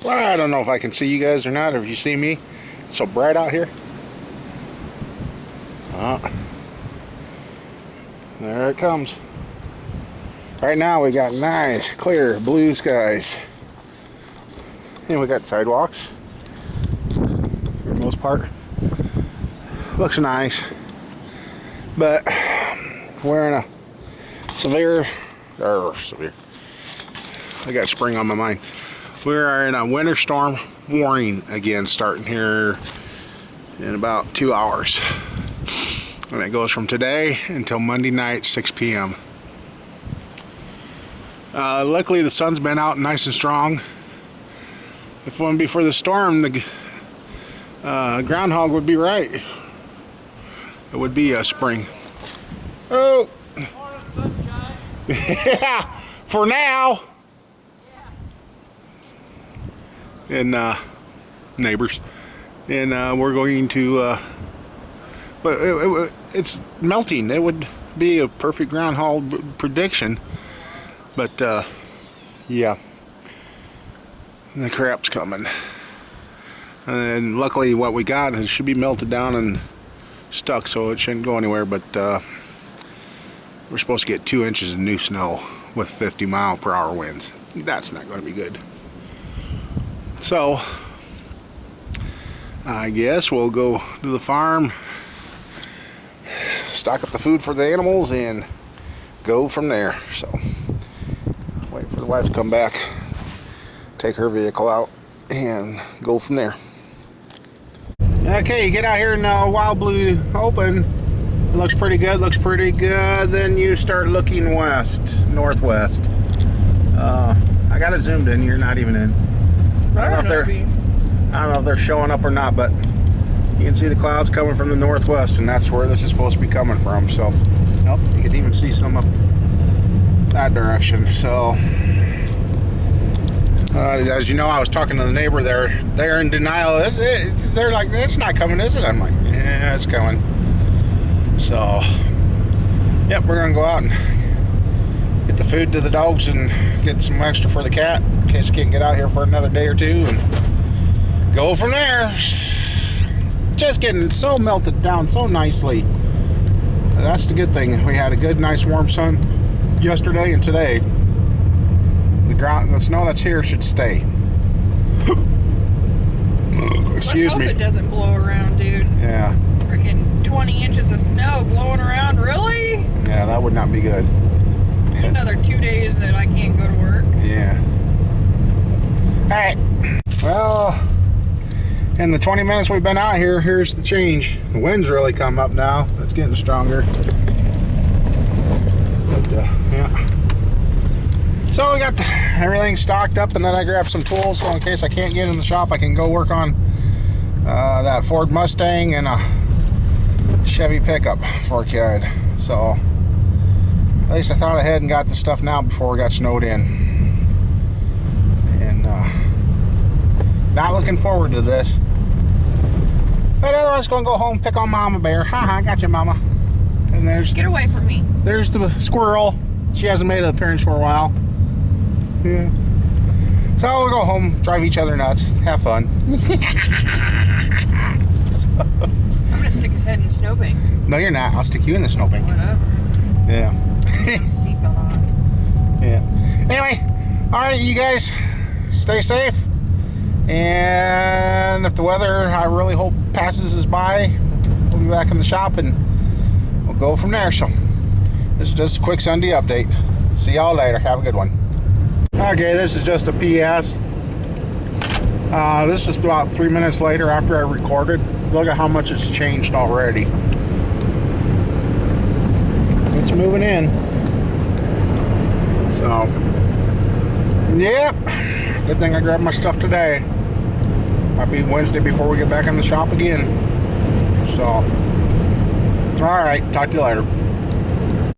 Well, I don't know if I can see you guys or not, or if you see me. It's so bright out here. There it comes. Right now we got nice, clear blue skies. And we got sidewalks. For the most part. Looks nice. But we're in a severe, I got spring on my mind. We are in a winter storm warning again, starting here in about 2 hours. And it goes from today until Monday night, 6 p.m. Luckily the sun's been out nice and strong. If it wasn't before the storm, the groundhog would be right. It would be a spring. Oh! Yeah, for now. And neighbors. And we're going to, but it's melting. It would be a perfect groundhog prediction. But, yeah. The crap's coming. And luckily what we got, it should be melted down and stuck, so it shouldn't go anywhere. But we're supposed to get 2 inches of new snow with 50-mile-per-hour winds. That's not going to be good. So I guess we'll go to the farm, stock up the food for the animals, and go from there. So wait for the wife to come back, take her vehicle out, and go from there. Okay, you get out here in Wild Blue Open. It looks pretty good, then you start looking west, northwest. I got it zoomed in, you're not even in. I don't know if they're showing up or not, but you can see the clouds coming from the northwest, and that's where this is supposed to be coming from. So, nope, you can even see some up that direction. So, as you know, I was talking to the neighbor there. They're in denial. They're like, it's not coming, is it? I'm like, yeah, it's coming. So, yep, we're gonna go out and get the food to the dogs and get some extra for the cat in case I can't get out here for another day or two, and go from there. Just getting so melted down so nicely. That's the good thing. We had a good, nice, warm sun yesterday and today. The snow that's here should stay. Excuse me. Let's hope it doesn't blow around, dude. Yeah. Freaking 20 inches of snow blowing around, really? Yeah, that would not be good. There's another 2 days that I can't go to work. Yeah. Alright. Well, in the 20 minutes we've been out here, here's the change. The wind's really come up now. It's getting stronger. But, yeah. So we got everything stocked up, and then I grabbed some tools so in case I can't get in the shop, I can go work on that Ford Mustang and a Chevy pickup 4K. So at least I thought ahead and got the stuff now before we got snowed in. And not looking forward to this. But otherwise, going to go home, pick on Mama Bear. Haha, got you, Mama. And Get away from me. There's the squirrel. She hasn't made an appearance for a while. Yeah. So we'll go home, drive each other nuts, have fun. I'm gonna stick his head in the snowbank. No, you're not. I'll stick you in the snowbank. Whatever. Yeah. Seatbelt on. Yeah. Anyway, all right, you guys, stay safe. And if the weather, I really hope, passes us by, we'll be back in the shop and we'll go from there. So this is just a quick Sunday update. See y'all later. Have a good one. Okay, this is just a PS. This is about 3 minutes later after I recorded. Look at how much it's changed already. It's moving in. So, yeah. Good thing I grabbed my stuff today. Might be Wednesday before we get back in the shop again. So, alright, talk to you later.